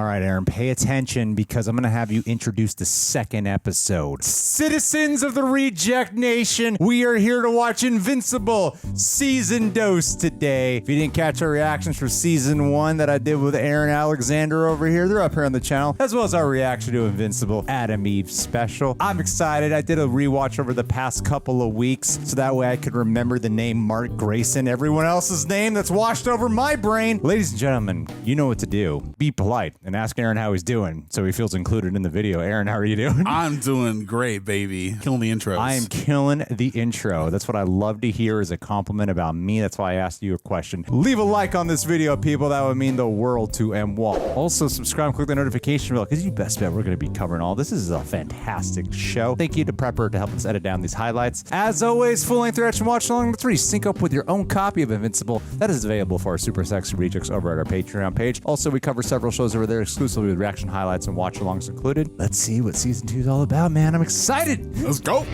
All right, Aaron, pay attention because I'm going to have you introduce the second episode. Citizens of the Reject Nation, we are here to watch Invincible Season Dose today. If you didn't catch our reactions for Season 1 that I did with Aaron Alexander over here, they're up here on the channel, as well as our reaction to Invincible Adam Eve special. I'm excited. I did a rewatch over the past couple of weeks, so that way I could remember the name Mark Grayson, everyone else's name that's washed over my brain. Ladies and gentlemen, you know what to do. Be polite and ask Aaron how he's doing so he feels included in the video. Aaron, how are you doing? I'm doing great, baby. Killing the intros. I am killing the intro. That's what I love to hear as a compliment about me. That's why I asked you a question. Leave a like on this video, people. That would mean the world to MWAL. Also, subscribe and click the notification bell because you best bet we're going to be covering all this. This is a fantastic show. Thank you to Prepper to help us edit down these highlights. As always, full-length reaction watch along the 3. Sync up with your own copy of Invincible. That is available for our Super Sexy Rejects over at our Patreon page. Also, we cover several shows over there exclusively with reaction highlights and watch-alongs included. Let's see what Season 2 is all about, man. I'm excited. Let's go.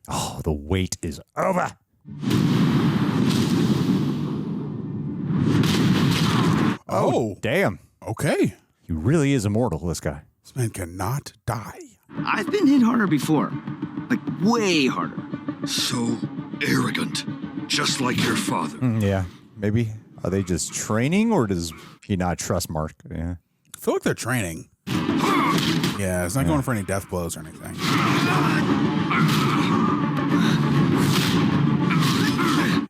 Oh, the wait is over. Oh, damn. Okay. He really is immortal, this guy. This man cannot die. I've been hit harder before. Like, way harder. So arrogant, just like your father. Yeah, maybe. Are they just training, or does he not trust Mark? Yeah. I feel like they're training. Yeah, it's not going for any death blows or anything.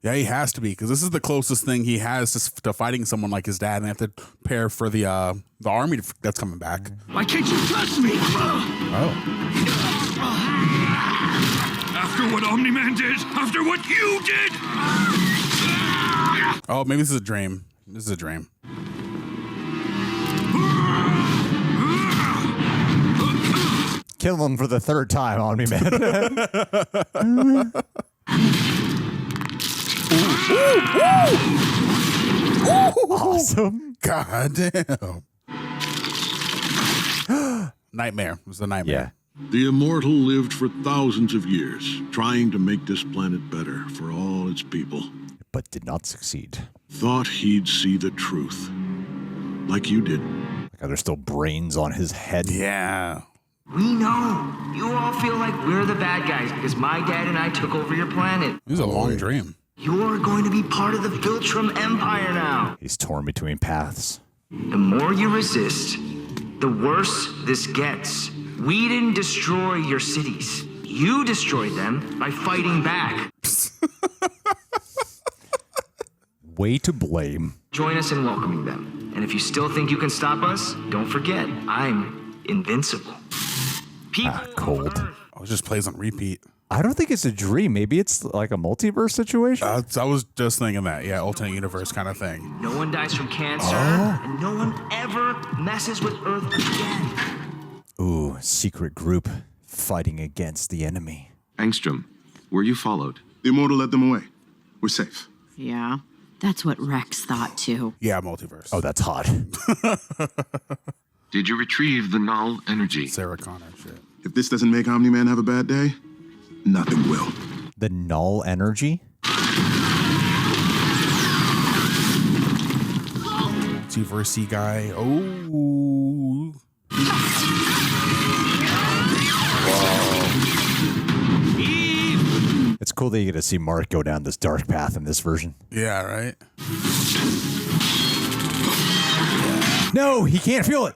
Yeah, he has to be, because this is the closest thing he has to fighting someone like his dad, and they have to prepare for the army that's coming back. Why can't you trust me? Oh. After what Omni Man did, after what you did. Oh, maybe this is a dream. This is a dream. Kill him for the third time, Omni Man. Awesome. God damn. Nightmare. It was a nightmare. Yeah. The Immortal lived for thousands of years, trying to make this planet better for all its people. But did not succeed. Thought he'd see the truth, like you did. Like, there's still brains on his head. Yeah. We know. You all feel like we're the bad guys because my dad and I took over your planet. It was a long dream. You're going to be part of the Viltrum Empire now. He's torn between paths. The more you resist, the worse this gets. We didn't destroy your cities. You destroyed them by fighting back. Way to blame. Join us in welcoming them. And if you still think you can stop us, don't forget, I'm invincible. People cold. of Earth. Oh, it just plays on repeat. I don't think it's a dream. Maybe it's like a multiverse situation. I was just thinking that. Yeah, alternate universe kind of thing. No one dies from cancer, and no one ever messes with Earth again. Ooh, secret group fighting against the enemy. Angstrom, were you followed? The Immortal led them away. We're safe. Yeah, that's what Rex thought too. Yeah, multiverse. Oh, that's hot. Did you retrieve the null energy? Sarah Connor shit. If this doesn't make Omni Man have a bad day, nothing will. The null energy? Multiverse guy. Oh. It's cool that you get to see Mark go down this dark path in this version. Yeah, right? No, he can't feel it.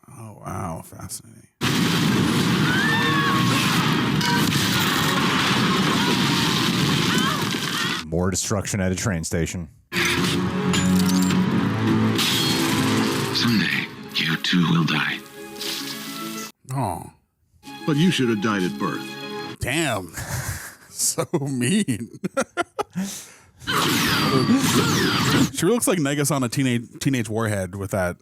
Oh, wow. Fascinating. More destruction at a train station. Someday, you too will die. Oh. But you should have died at birth. Damn. So mean. She looks like Negus on a teenage warhead with the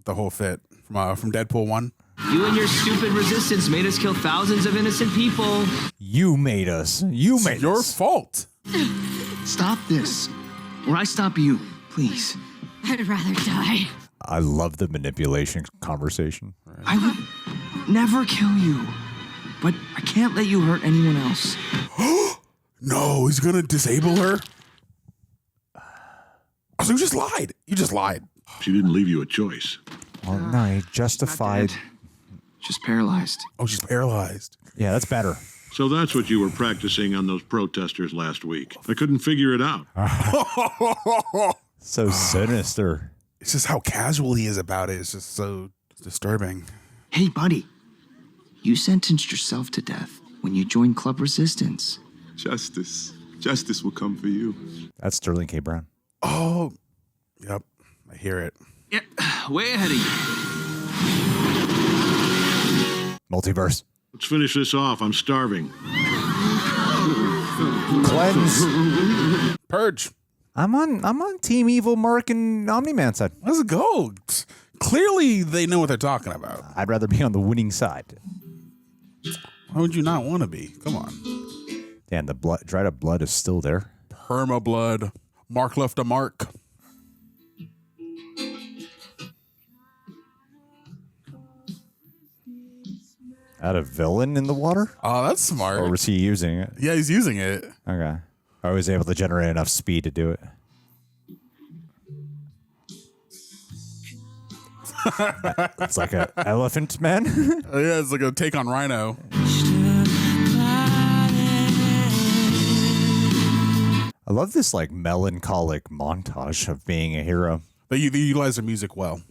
whole fit from Deadpool 1. You and your stupid resistance made us kill thousands of innocent people. You made us. You made It's your us. fault. Stop this, or I stop you, please. I'd rather die. I love the manipulation conversation. I would never kill you. But I can't let you hurt anyone else. No, he's gonna disable her. So you just lied. You just lied. She didn't leave you a choice. Well, no, he justified. Just paralyzed. Oh, she's paralyzed. Yeah, that's better. So that's what you were practicing on those protesters last week. I couldn't figure it out. So sinister. It's just how casual he is about it. It's just so disturbing. Hey, buddy. You sentenced yourself to death when you joined Club Resistance. Justice. Justice will come for you. That's Sterling K. Brown. Oh, yep. I hear it. Yeah, way ahead of you. Multiverse. Let's finish this off. I'm starving. Cleanse. Purge. I'm on Team Evil Mark and Omni Man side. Let's go. Clearly, they know what they're talking about. I'd rather be on the winning side. Why would you not want to be? Come on. And the blood, dried up blood is still there. Perma blood. Mark left a mark. Had a villain in the water? Oh, that's smart. Or was he using it? Yeah, he's using it. Okay. I was able to generate enough speed to do it. It's like an elephant man. Oh, yeah, it's like a take on Rhino. I love this like melancholic montage of being a hero. They utilize their music well.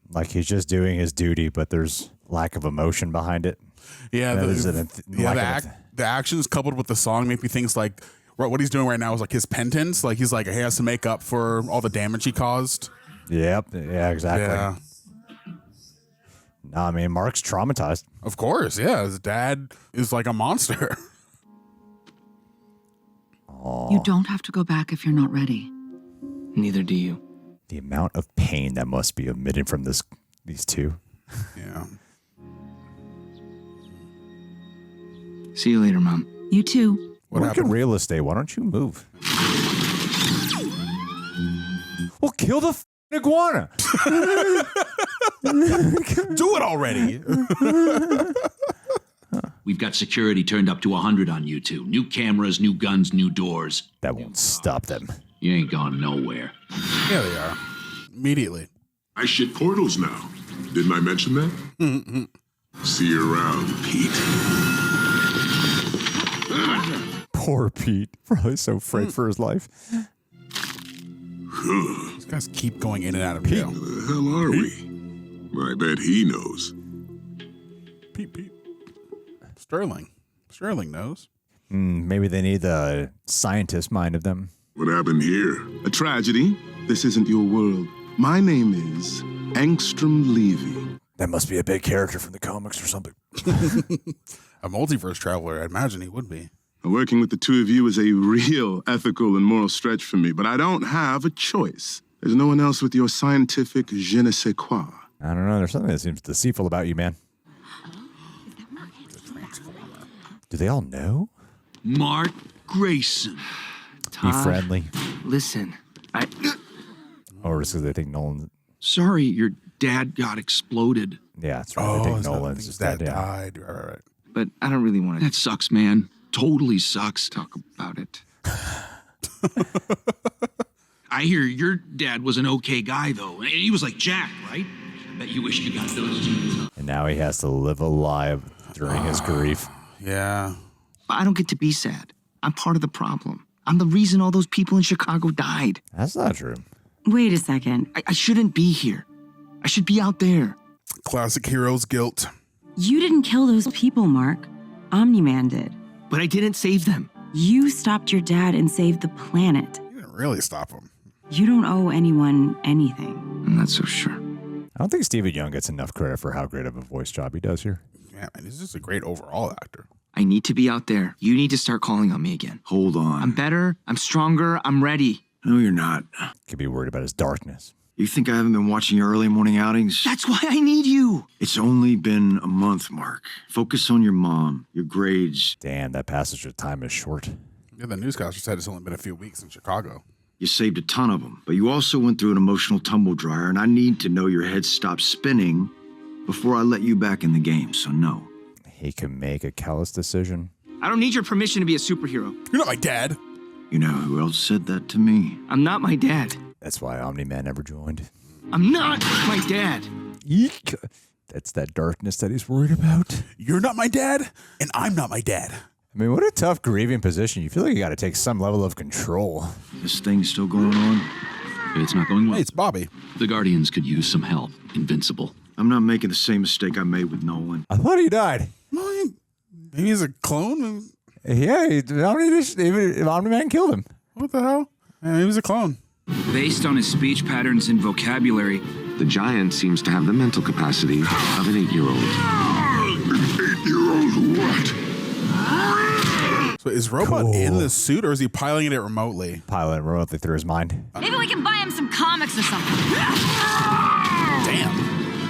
Like he's just doing his duty, but there's lack of emotion behind it. Yeah, The the actions coupled with the song make me think like what he's doing right now is like his penance. Like he's like he has to make up for all the damage he caused. Yep. Yeah, exactly. Yeah. No, I mean, Mark's traumatized. Of course, yeah. His dad is like a monster. You don't have to go back if you're not ready. Neither do you. The amount of pain that must be emitted from these two. Yeah. See you later, Mom. You too. What Work in happened? real estate. Why don't you move? Well, kill the iguana. Do it already. We've got security turned up to 100 on you two. New cameras, new guns, new doors. That won't stop them. You ain't going nowhere. Yeah, they are. Immediately. I shit portals now. Didn't I mention that? See you around, Pete. Poor Pete. Probably so afraid for his life. These guys keep going in and out of jail. Where the hell are we? I bet he knows. Pete. Sterling knows. Maybe they need the scientist mind of them. What happened here? A tragedy. This isn't your world. My name is Angstrom Levy. That must be a big character from the comics or something. A multiverse traveler, I'd imagine he would be. Working with the two of you is a real ethical and moral stretch for me, but I don't have a choice. There's no one else with your scientific je ne sais quoi. I don't know. There's something that seems deceitful about you, man. Do they all know? Mark Grayson. Be friendly. Listen, Or is it because they think Nolan's... Sorry your dad got exploded. Yeah, that's right. They think Nolan's his dead. dad Yeah. died. Right. but I don't really want to That sucks, man. Totally sucks. talk about it. I hear your dad was an okay guy, though. And he was like Jack, right? I bet you wish you got those genes. And now he has to live a lie during his grief. Yeah. But I don't get to be sad. I'm part of the problem. I'm the reason all those people in Chicago died. That's not true. Wait a second. I shouldn't be here. I should be out there. Classic hero's guilt. You didn't kill those people, Mark. Omni Man did. But I didn't save them. You stopped your dad and saved the planet. You didn't really stop him. You don't owe anyone anything. I'm not so sure. I don't think Stephen Yeun gets enough credit for how great of a voice job he does here. Yeah, man, he's just a great overall actor. I need to be out there. You need to start calling on me again. Hold on. I'm better. I'm stronger. I'm ready. No, you're not. Could be worried about his darkness. You think I haven't been watching your early morning outings? That's why I need you. It's only been a month, Mark. Focus on your mom, your grades. Damn, that passage of time is short. Yeah, the newscaster said it's only been a few weeks in Chicago. You saved a ton of them, but you also went through an emotional tumble dryer, and I need to know your head stopped spinning before I let you back in the game, so no. He can make a callous decision. I don't need your permission to be a superhero. You're not my dad. You know who else said that to me? I'm not my dad. That's why Omni Man never joined. I'm not my dad. Eek. That's that darkness that he's worried about. You're not my dad, and I'm not my dad. I mean, what a tough grieving position. You feel like you got to take some level of control. This thing's still going on? It's not going well. Hey, it's Bobby. The Guardians could use some help. Invincible. I'm not making the same mistake I made with Nolan. I thought he died. Well, maybe he's a clone. Yeah, Omni Man killed him. What the hell? Yeah, he was a clone. Based on his speech patterns and vocabulary, The giant seems to have the mental capacity of an 8-year-old. An 8-year-old what? So is Robot in the suit, or is he piloting it remotely? Piloting remotely through his mind. Maybe we can buy him some comics or something. Damn.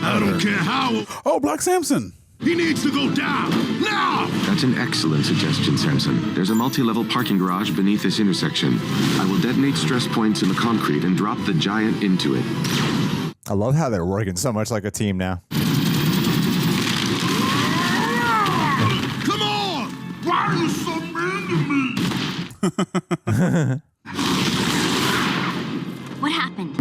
I don't care how. Oh, Black Samson. He needs to go down now. That's an excellent suggestion, Samson. There's a multi-level parking garage beneath this intersection. I will detonate stress points in the concrete and drop the giant into it. I love how they're working so much like a team now. Come on! Why are you so mean to me? What happened?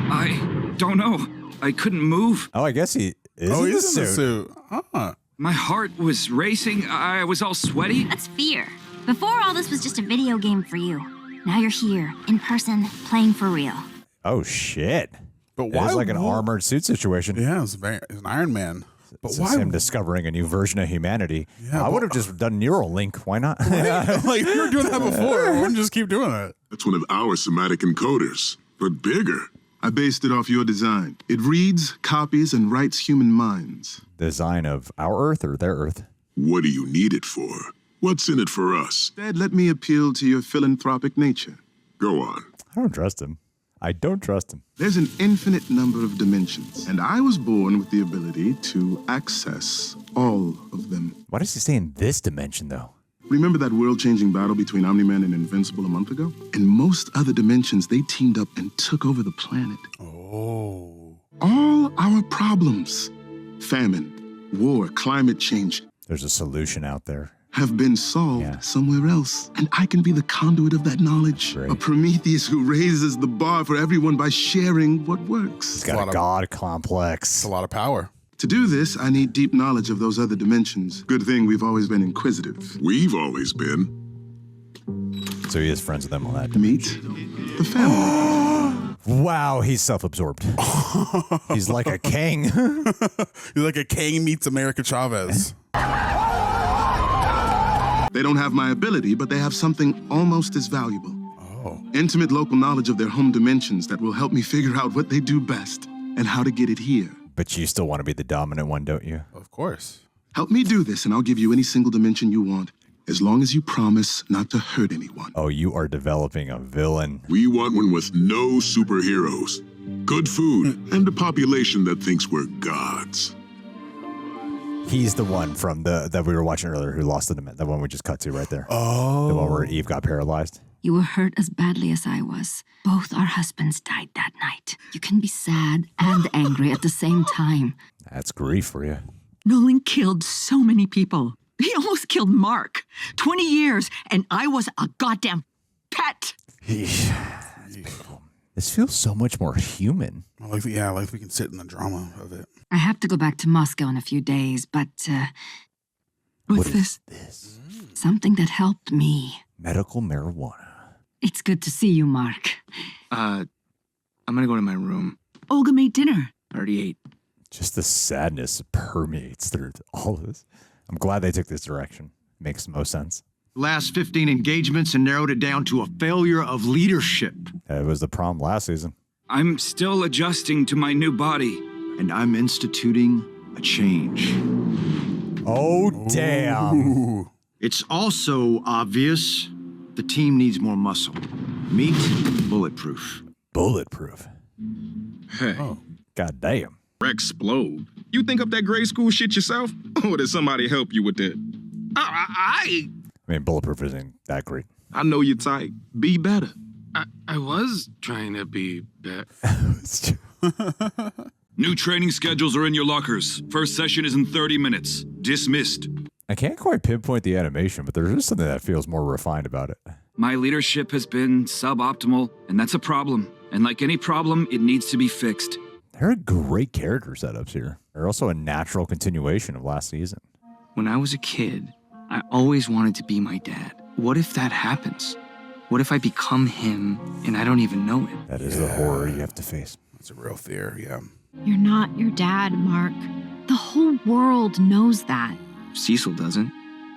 I don't know. I couldn't move. Oh, I guess he is Oh, in he's the in the suit. suit. Huh. My heart was racing. I was all sweaty. That's fear. Before, all this was just a video game for you. Now you're here, in person, playing for real. Oh, shit. But It why? was like an armored suit situation. Yeah, it's an Iron Man. But This why? is him discovering a new version of humanity. Yeah, I but- would have just done Neuralink. Why not? Like, you were doing that before. Why wouldn't you just keep doing it? That's one of our somatic encoders, but bigger. I based it off your design. It reads, copies, and writes human minds. Design of our Earth or their Earth? What do you need it for? What's in it for us? Instead, let me appeal to your philanthropic nature. Go on. I don't trust him. I don't trust him. There's an infinite number of dimensions, and I was born with the ability to access all of them. Why does he stay in this dimension, though? Remember that world-changing battle between Omni Man and Invincible a month ago? In most other dimensions, they teamed up and took over the planet. Oh. All our problems, famine, war, climate change, There's a solution out there. have been solved somewhere else. And I can be the conduit of that knowledge. Great. A Prometheus who raises the bar for everyone by sharing what works. He's got a god complex. It's a lot of power. To do this, I need deep knowledge of those other dimensions. Good thing we've always been inquisitive. We've always been. So he is friends with them on that. Meet the family. Wow, he's self-absorbed. He's like a king. He's like a king meets America Chavez. They don't have my ability, but they have something almost as valuable. Oh. Intimate local knowledge of their home dimensions that will help me figure out what they do best and how to get it here. But you still want to be the dominant one, don't you? Of course. Help me do this, and I'll give you any single dimension you want, as long as you promise not to hurt anyone. Oh, you are developing a villain. We want one with no superheroes, good food, and a population that thinks we're gods. He's the one from that we were watching earlier who lost the dimension. The one we just cut to right there. Oh. The one where Eve got paralyzed. You were hurt as badly as I was. Both our husbands died that night. You can be sad and angry at the same time. That's grief for you. Nolan killed so many people. He almost killed Mark. 20 years, and I was a goddamn pet. That's painful. This feels so much more human. Like we can sit in the drama of it. I have to go back to Moscow in a few days, but What's this? Something that helped me. Medical marijuana. It's good to see you, Mark. I'm gonna go to my room. Olga made dinner. I already ate. Just the sadness permeates through all of this. I'm glad they took this direction. Makes the most sense. Last 15 engagements and narrowed it down to a failure of leadership. It was the problem last season. I'm still adjusting to my new body. And I'm instituting a change. Oh, damn. Ooh. It's also obvious the team needs more muscle. Meet bulletproof. Bulletproof. Hey, God damn. Rex Splode. You think up that grade school shit yourself? Or did somebody help you with that? I mean, bulletproof isn't that great. I know you're tight. Be better. I was trying to be better. New training schedules are in your lockers. First session is in 30 minutes. Dismissed. I can't quite pinpoint the animation, but there's just something that feels more refined about it. My leadership has been suboptimal, and that's a problem. And like any problem, it needs to be fixed. There are great character setups here. They're also a natural continuation of last season. When I was a kid, I always wanted to be my dad. What if that happens? What if I become him and I don't even know it? That is the horror you have to face. That's a real fear, yeah. You're not your dad, Mark. The whole world knows that. Cecil doesn't.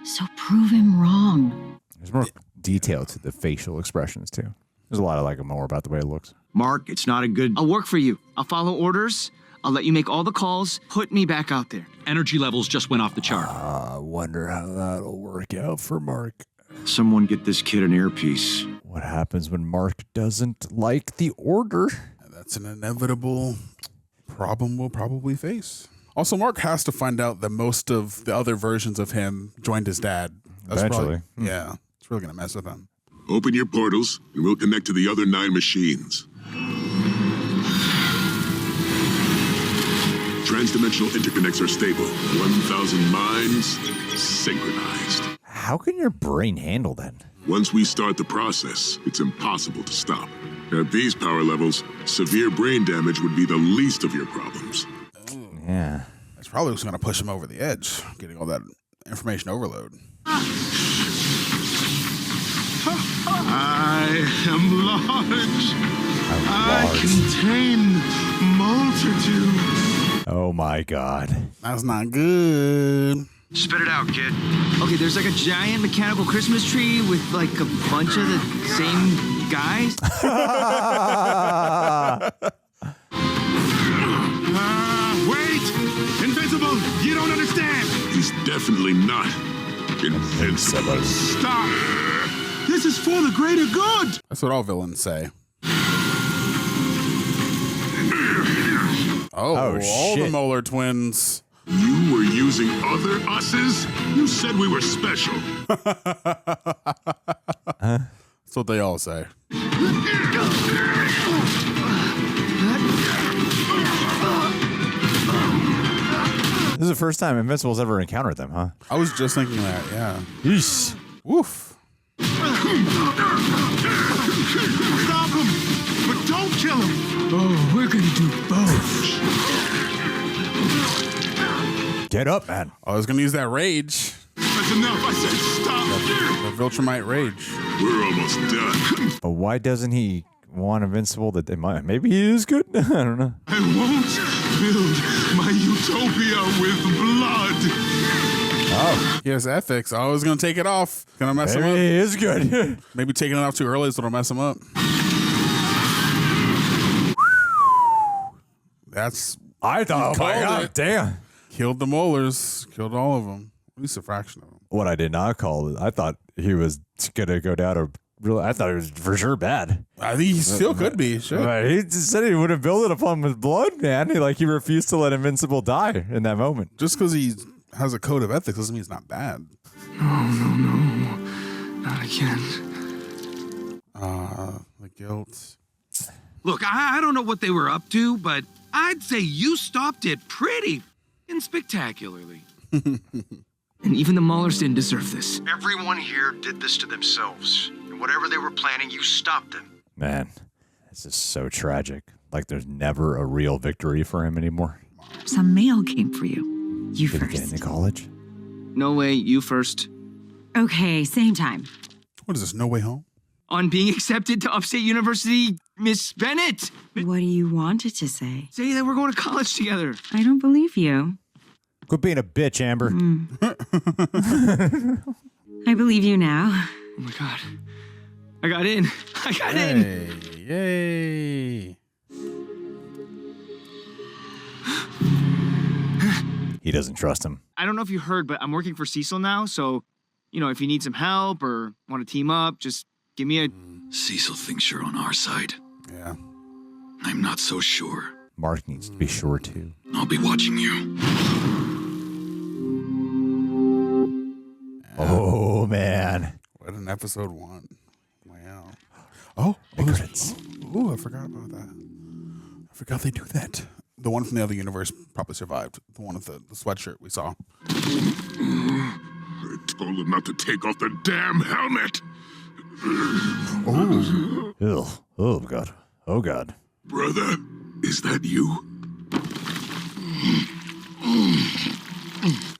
So prove him wrong. There's more detail to the facial expressions, too. There's a lot I like more about the way it looks. Mark, it's not a good... I'll work for you. I'll follow orders. I'll let you make all the calls. Put me back out there. Energy levels just went off the chart. I wonder how that'll work out for Mark. Someone get this kid an earpiece. What happens when Mark doesn't like the order? That's an inevitable problem we'll probably face. Also, Mark has to find out that most of the other versions of him joined his dad. That's Eventually. Yeah, it's really going to mess with him. Open your portals, and we'll connect to the other 9 machines. Transdimensional interconnects are stable. 1,000 minds synchronized. How can your brain handle that? Once we start the process, it's impossible to stop. At these power levels, severe brain damage would be the least of your problems. Yeah. That's probably what's going to push him over the edge, getting all that information overload. I am large. I contain multitude. Oh my God. That's not good. Spit it out, kid. Okay, there's like a giant mechanical Christmas tree with like a bunch of the same guys. Wait! Invincible! You don't understand! He's definitely not invincible. Stop! This is for the greater good! That's what all villains say. Oh, all shit. the Mauler Twins. You were using other us's? You said we were special. That's what they all say. This is the first time Invincible's ever encountered them, huh? I was just thinking that, yeah. Yeesh. Woof. Stop him! But don't kill him! Oh, we're gonna do both. Get up, man. I was going to use that rage. That's enough, I said stop! The Viltrumite rage. We're almost done. But why doesn't he want Invincible that they might? Maybe he is good? I don't know. I won't build my utopia with blood! Oh. He has ethics. I was going to take it off. Going to mess him up. Maybe he is good. Maybe taking it off too early is what'll mess him up. That's... I thought, oh my God, damn. Killed the molars. Killed all of them. At least a fraction of them. What I did not call it, I thought he was going to go down a real, I thought it was for sure bad. I think he still could be. Sure. He just said he would have built it upon with blood, man. He refused to let Invincible die in that moment. Just because he has a code of ethics doesn't mean he's not bad. No. Not again. The guilt. Look, I don't know what they were up to, but I'd say you stopped it pretty spectacularly. And even the Maulers didn't deserve this. Everyone here did this to themselves. And whatever they were planning, you stopped them. Man, this is so tragic. Like there's never a real victory for him anymore. Some mail came for you. You Did he get first. into college? No way, you first. Okay, same time. What is this, No Way Home? On being accepted to Upstate University, Miss Bennett. What do you want it to say? Say that we're going to college together. I don't believe you. Quit being a bitch, Amber. I believe you now. Oh my God. I got in. I got in. Yay. He doesn't trust him. I don't know if you heard, but I'm working for Cecil now, so, if you need some help or want to team up, just give me a... Cecil thinks you're on our side. Yeah. I'm not so sure. Mark needs to be sure, too. I'll be watching you. Oh, man. What an episode 1. Wow. Oh, I forgot about that. I forgot they do that. The one from the other universe probably survived. The one with the sweatshirt we saw. I told him not to take off the damn helmet. Oh. Ugh. Oh, God. Oh, God. Brother, is that you?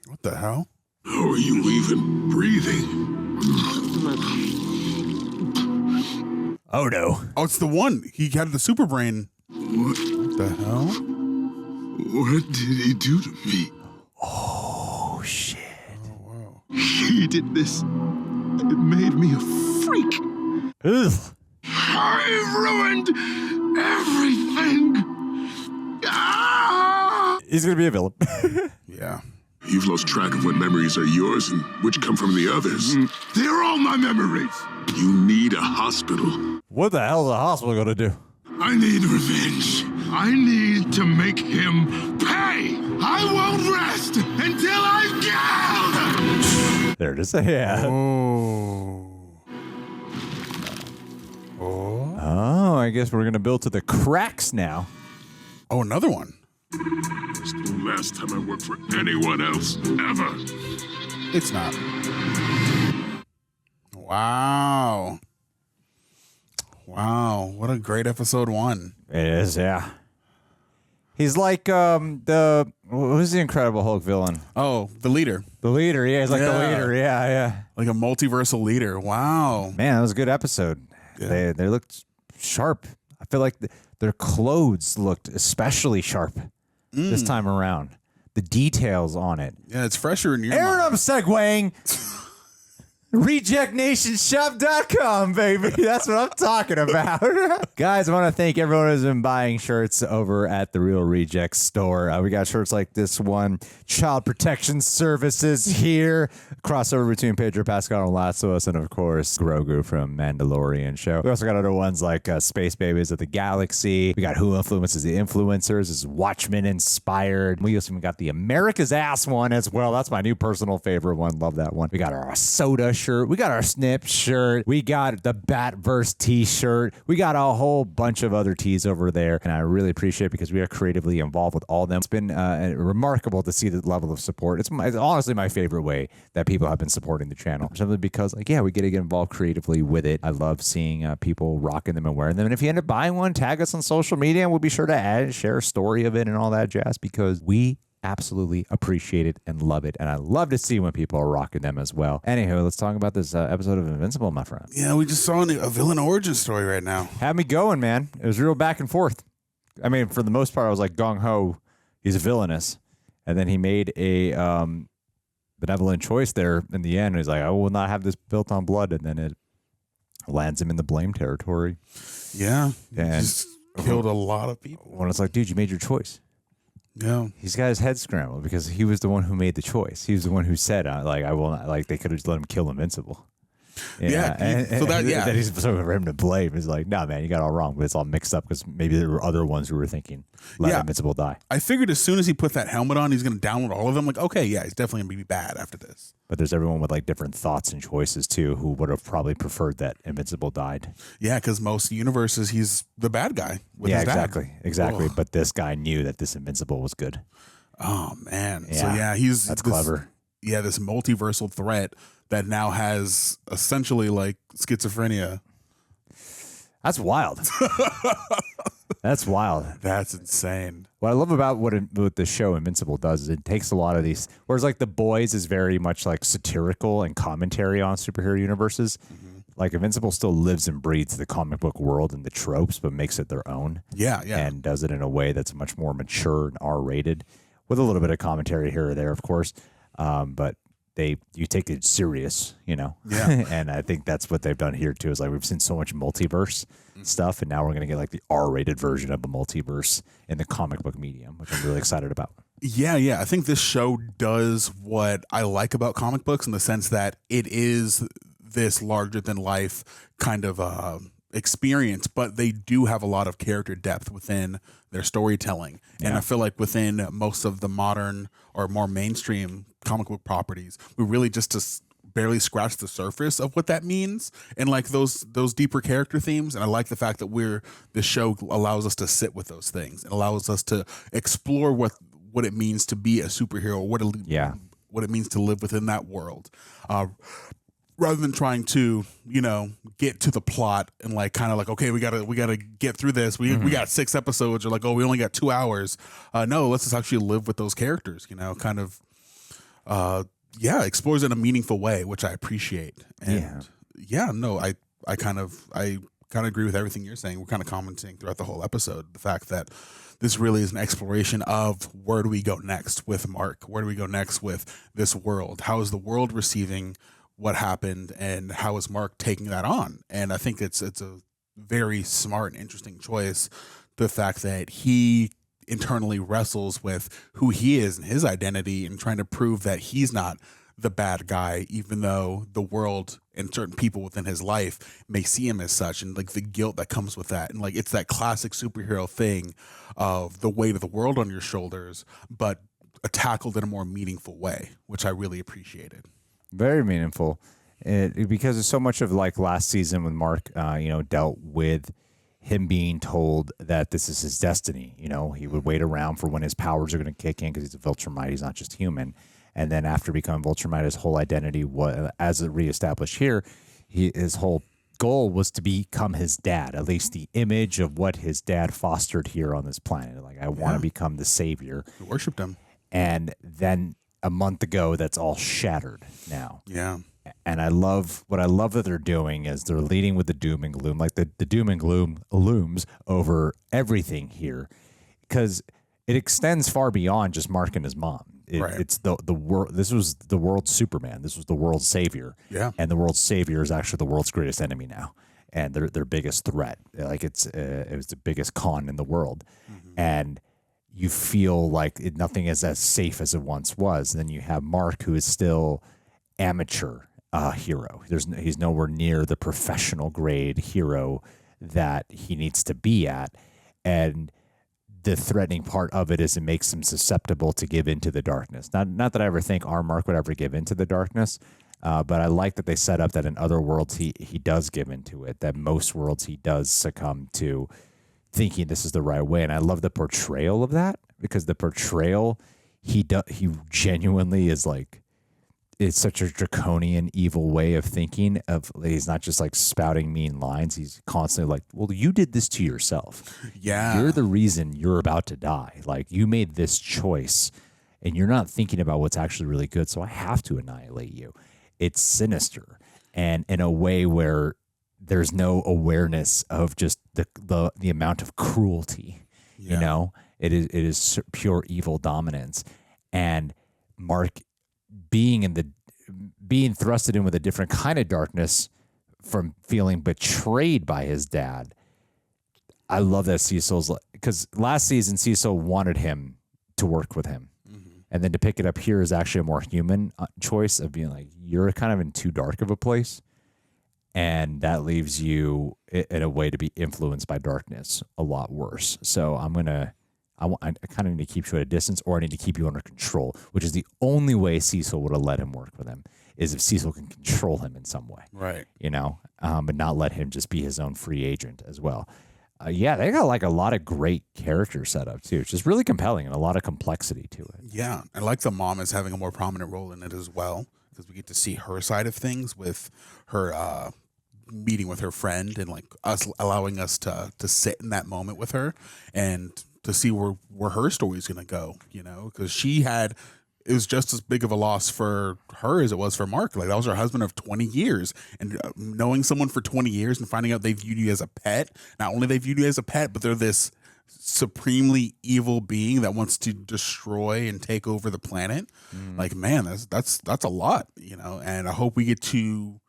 What the hell? How are you even breathing? Oh, no. Oh, it's the one. He had the super brain. What the hell? What did he do to me? Oh, shit. Oh, wow. He did this. It made me a freak. Ugh. I ruined everything. Ah! He's going to be a villain. Yeah. You've lost track of what memories are yours and which come from the others. They're all my memories. You need a hospital. What the hell is a hospital going to do? I need revenge. I need to make him pay. I won't rest until I've killed. There it is. Yeah. Oh, I guess we're going to build to the cracks now. Oh, another one. It's the last time I work for anyone else, ever. It's not. Wow. Wow. What a great episode 1. It is, yeah. He's like who's the Incredible Hulk villain? Oh, the leader. The leader, yeah. He's like the leader, yeah. Like a multiversal leader. Wow. Man, that was a good episode. Yeah. They looked sharp. I feel like their clothes looked especially sharp this time around. The details on it. Yeah, it's fresher in your Aaron, mind. I'm segueing. RejectNationShop.com, baby. That's what I'm talking about. Guys, I want to thank everyone who's been buying shirts over at the Real Reject store. We got shirts like this one, Child Protection Services here, crossover between Pedro Pascal and Lassos, and of course, Grogu from Mandalorian show. We also got other ones like Space Babies of the Galaxy. We got Who Influences the Influencers. This is Watchmen inspired. We also got the America's Ass one as well. That's my new personal favorite one. Love that one. We got our soda shirt. We got our Snip shirt. We got the Batverse t-shirt. We got a whole bunch of other tees over there, and I really appreciate it because we are creatively involved with all of them. It's been remarkable to see the level of support. It's honestly my favorite way that people have been supporting the channel, simply because, like, yeah, we get to get involved creatively with it. I love seeing people rocking them and wearing them. And if you end up buying one, tag us on social media, and we'll be sure to add and share a story of it and all that jazz, because we absolutely appreciate it and love it, and I love to see when people are rocking them as well. Anywho, let's talk about this episode of Invincible, my friend. Yeah, we just saw a villain origin story right now. Had me going, man. It was real back and forth. I mean, for the most part, I was like, gung-ho, he's a villainous. And then he made a benevolent choice there in the end. He's like, I will not have this built on blood. And then it lands him in the blame territory. Yeah. And just killed a lot of people. When it's like, dude, you made your choice. Yeah. He's got his head scrambled because he was the one who made the choice. He was the one who said, like, I will not, like, they could have just let him kill Invincible. Yeah. That he's so for him to blame. He's like, no, man, you got it all wrong. But it's all mixed up because maybe there were other ones who were thinking, let Invincible die. I figured as soon as he put that helmet on, he's going to download all of them. Like, okay, yeah, he's definitely going to be bad after this. But there's everyone with like different thoughts and choices too, who would have probably preferred that Invincible died. Yeah, because most universes, he's the bad guy. With his dad. Exactly. Ugh. But this guy knew that this Invincible was good. Oh man. Yeah. So yeah, that's clever. Yeah, this multiversal threat that now has essentially like schizophrenia. That's wild. That's wild. That's insane. What I love about what the show Invincible does is it takes a lot of these, whereas like The Boys is very much like satirical and commentary on superhero universes. Mm-hmm. Like Invincible still lives and breathes the comic book world and the tropes, but makes it their own. Yeah. And does it in a way that's much more mature and R-rated, with a little bit of commentary here or there, of course. But you take it serious, you know? Yeah. And I think that's what they've done here too, is like we've seen so much multiverse stuff, and now we're going to get like the R-rated version of the multiverse in the comic book medium, which I'm really excited about. Yeah. I think this show does what I like about comic books in the sense that it is this larger than life kind of experience, but they do have a lot of character depth within their storytelling. And I feel like within most of the modern or more mainstream comic book properties, we really just barely scratched the surface of what that means and like those deeper character themes. And I like the fact that the show allows us to sit with those things and allows us to explore what it means to be a superhero, what it means to live within that world. Rather than trying to, get to the plot and like kind of like, okay, we gotta get through this. We got 6 episodes, or like, oh, we only got 2 hours. No, let's just actually live with those characters. Kind of, explores in a meaningful way, which I appreciate. And I kind of agree with everything you're saying. We're kind of commenting throughout the whole episode the fact that this really is an exploration of where do we go next with Mark? Where do we go next with this world? How is the world receiving what happened, and how is Mark taking that on? And I think it's a very smart and interesting choice. The fact that he internally wrestles with who he is and his identity and trying to prove that he's not the bad guy, even though the world and certain people within his life may see him as such, and like the guilt that comes with that. And like, it's that classic superhero thing of the weight of the world on your shoulders, but tackled in a more meaningful way, which I really appreciated. Very meaningful, because so much of like last season when Mark, dealt with him being told that this is his destiny. He would wait around for when his powers are going to kick in because he's a Viltrumite. He's not just human. And then after becoming Viltrumite, his whole identity was, as it reestablished here, his whole goal was to become his dad, at least the image of what his dad fostered here on this planet. Like, I want to become the savior. He worshipped him. And then a month ago, that's all shattered now. Yeah. And I love that they're doing is they're leading with the doom and gloom. Like the doom and gloom looms over everything here, because it extends far beyond just Mark and his mom. It's the world. This was the world's Superman. This was the world's savior. Yeah. And the world's savior is actually the world's greatest enemy now, and their biggest threat. Like it was the biggest con in the world, and you feel like nothing is as safe as it once was. And then you have Mark, who is still amateur hero. He's nowhere near the professional grade hero that he needs to be at. And the threatening part of it is it makes him susceptible to give into the darkness. Not that I ever think our Mark would ever give into the darkness, but I like that they set up that in other worlds he does give into it, that most worlds he does succumb to thinking this is the right way. And I love the portrayal of that, because the portrayal he genuinely is like, it's such a draconian, evil way of thinking. He's not just like spouting mean lines. He's constantly like, well, you did this to yourself. Yeah. You're the reason you're about to die. Like, you made this choice and you're not thinking about what's actually really good. So I have to annihilate you. It's sinister, and in a way where there's no awareness of just the amount of cruelty. Yeah. It is pure evil dominance. And Mark being thrusted in with a different kind of darkness from feeling betrayed by his dad. I love that Cecil's, because last season Cecil wanted him to work with him. And then to pick it up here is actually a more human choice of being like, you're kind of in too dark of a place. And that leaves you in a way to be influenced by darkness a lot worse. So I kind of need to keep you at a distance, or I need to keep you under control, which is the only way Cecil would have let him work with him, is if Cecil can control him in some way. Right. But not let him just be his own free agent as well. They got like a lot of great character setup too. It's just really compelling and a lot of complexity to it. Yeah. I like the mom is having a more prominent role in it as well, because we get to see her side of things with her meeting with her friend, and like us allowing us to sit in that moment with her and to see where her story is going to go, because it was just as big of a loss for her as it was for Mark. Like, that was her husband of 20 years, and knowing someone for 20 years and finding out they viewed you as a pet. Not only they viewed you as a pet, but they're this supremely evil being that wants to destroy and take over the planet. Like, man, that's a lot, and I hope we get to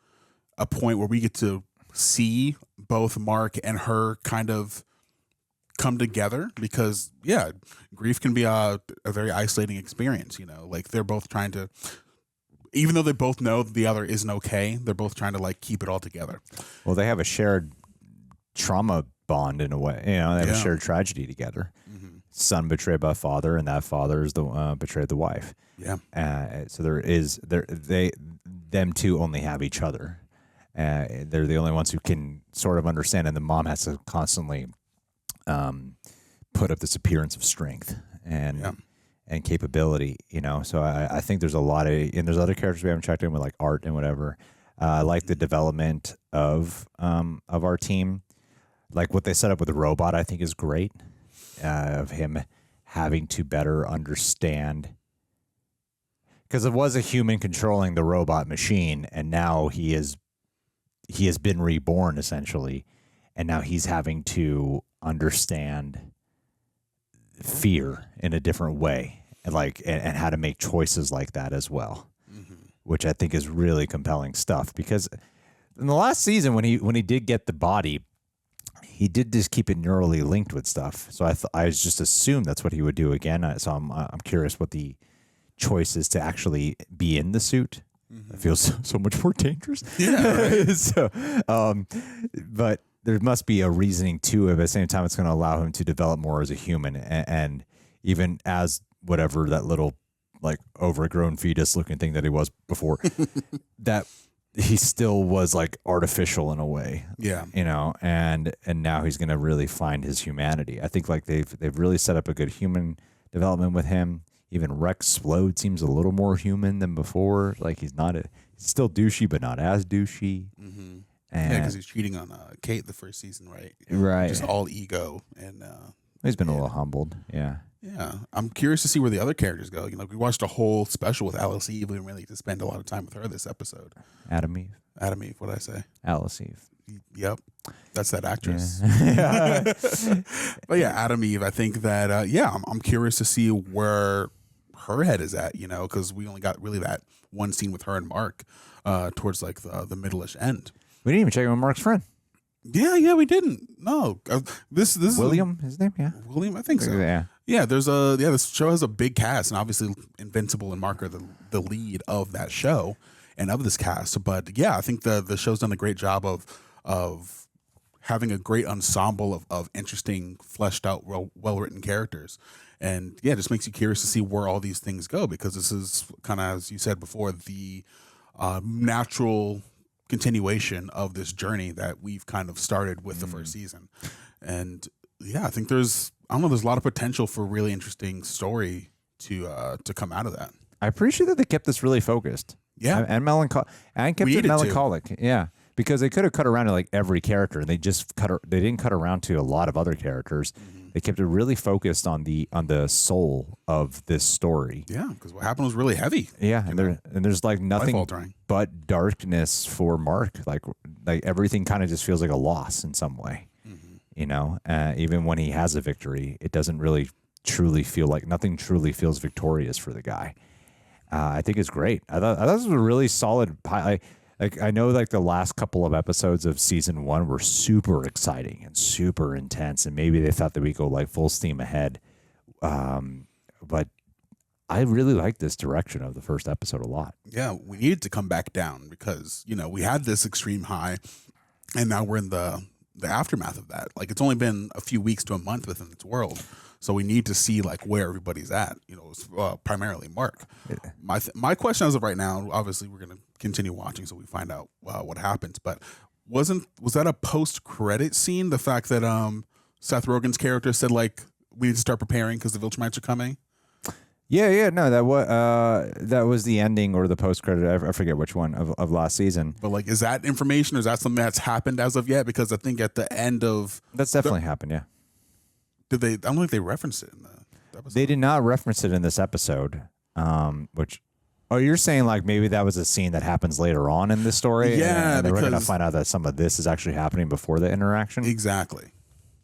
a point where we get to see both Mark and her kind of come together, because grief can be a very isolating experience. Like, they're both trying to, even though they both know the other isn't okay, they're both trying to like keep it all together. Well, they have a shared trauma bond in a way. They have a shared tragedy together. Son betrayed by father, and that father is the betrayed the wife. So them two only have each other. They're the only ones who can sort of understand, and the mom has to constantly put up this appearance of strength and capability, you know. So I think there's a lot of, and there's other characters we haven't checked in with, like Art and whatever. I like the development of our team. Like what they set up with the robot, I think is great. Of him having to better understand, because it was a human controlling the robot machine, and now he has been reborn essentially, and now he's having to understand fear in a different way, and how to make choices like that as well, which I think is really compelling stuff. Because in the last season, when he did get the body, he did just keep it neurally linked with stuff. So I just assumed that's what he would do again. So I'm curious what the choice is to actually be in the suit. It feels so much more dangerous. Yeah. Right? But there must be a reasoning to it. But at the same time, it's going to allow him to develop more as a human, and even as whatever that little like overgrown fetus looking thing that he was before, that he still was like artificial in a way. Yeah. You know, and now he's going to really find his humanity. I think like they've really set up a good human development with him. Even Rex Splode seems a little more human than before. Like he's still douchey, but not as douchey. Mm-hmm. And because he's cheating on Kate the first season, right? Right. Just all ego, and he's been a little humbled. Yeah. Yeah. I'm curious to see where the other characters go. You know, we watched a whole special with Alice Eve. We didn't really get to spend a lot of time with her this episode. Adam Eve. What did I say? Alice Eve. Yep. That's that actress. Yeah. But yeah, Adam Eve. I think that I'm curious to see where her head is at, you know, because we only got really that one scene with her and Mark towards like the middle-ish end. We didn't even check in with Mark's friend. Yeah, we didn't. No, this is William. His name, yeah, William. I think so. Yeah. This show has a big cast, and obviously Invincible and Mark are the lead of that show and of this cast. But yeah, I think the show's done a great job of having a great ensemble of interesting, fleshed out, well written characters. And yeah, it just makes you curious to see where all these things go, because this is kind of, as you said before, the natural continuation of this journey that we've kind of started with the first season. And yeah, I think there's a lot of potential for a really interesting story to come out of that. I appreciate that they kept this really focused. Yeah. And kept it melancholic. Yeah. Because they could have cut around to like every character, and they didn't cut around to a lot of other characters. They kept it really focused on the soul of this story. Yeah, because what happened was really heavy. Yeah, and there's like nothing but darkness for Mark. Like everything kind of just feels like a loss in some way. You know, even when he has a victory, it doesn't really truly feel like, nothing truly feels victorious for the guy. I think it's great. I thought this was a really solid. I know like the last couple of episodes of season 1 were super exciting and super intense, and maybe they thought that we go like full steam ahead. But I really like this direction of the first episode a lot. Yeah, we needed to come back down because, you know, we had this extreme high, and now we're in the aftermath of that. Like, it's only been a few weeks to a month within its world. So we need to see like where everybody's at, you know, primarily Mark. Yeah. My question as of right now, obviously we're going to continue watching so we find out what happens, but was that a post-credit scene? The fact that Seth Rogen's character said like, we need to start preparing because the Viltrumites are coming? Yeah, no, that was the ending or the post-credit, I forget which one of last season. But like, is that information or is that something that's happened as of yet? Because I think at the end of... That's definitely happened, yeah. Did they? I don't think they referenced it in the episode. They did not reference it in this episode. Which, you're saying like maybe that was a scene that happens later on in the story? Yeah, and we're going to find out that some of this is actually happening before the interaction? Exactly.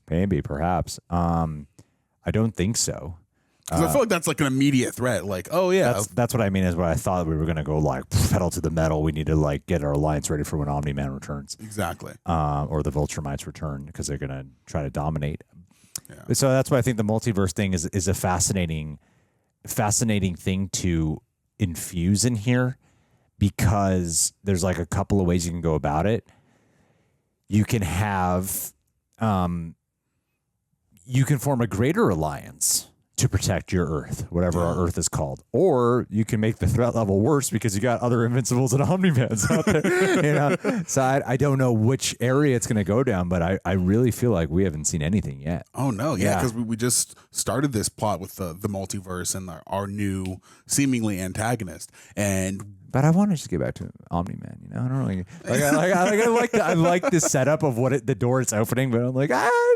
Maybe, perhaps. I don't think so. Because I feel like that's like an immediate threat. Like, oh yeah, that's what I mean. Is what I thought we were going to go like pedal to the metal. We need to like get our alliance ready for when Omni Man returns. Exactly. Or the Viltrumites return, because they're going to try to dominate. Yeah. So that's why I think the multiverse thing is a fascinating thing to infuse in here, because there's like a couple of ways you can go about it. You can have, you can form a greater alliance to protect your Earth, whatever our Earth is called. Or you can make the threat level worse because you got other Invincibles and Omni-Mans out there. So I don't know which area it's going to go down, but I really feel like we haven't seen anything yet. Oh, no. Yeah, because we just started this plot with the multiverse and our new seemingly antagonist. But I want to just get back to Omni Man. You know, I don't really I like the setup of the door it's opening, but I'm like,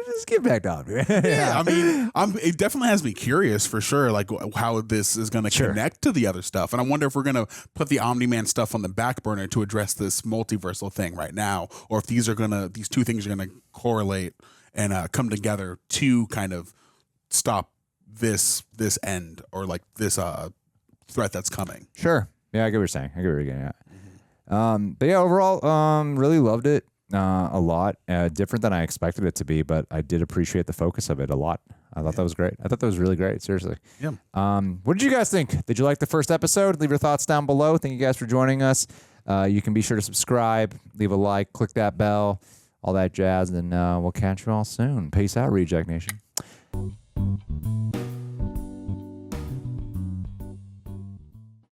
just get back to Omni Man. Yeah, I mean, it definitely has me curious for sure, like how this is going to connect to the other stuff, and I wonder if we're going to put the Omni Man stuff on the back burner to address this multiversal thing right now, or if these two things are going to correlate and come together to kind of stop this end or like this threat that's coming. Sure. Yeah, I get what you're saying. I get what you're getting at. But yeah, overall, really loved it a lot. Different than I expected it to be, but I did appreciate the focus of it a lot. I thought that was great. I thought that was really great. Seriously. Yeah. What did you guys think? Did you like the first episode? Leave your thoughts down below. Thank you guys for joining us. You can be sure to subscribe, leave a like, click that bell, all that jazz, and we'll catch you all soon. Peace out, Reject Nation.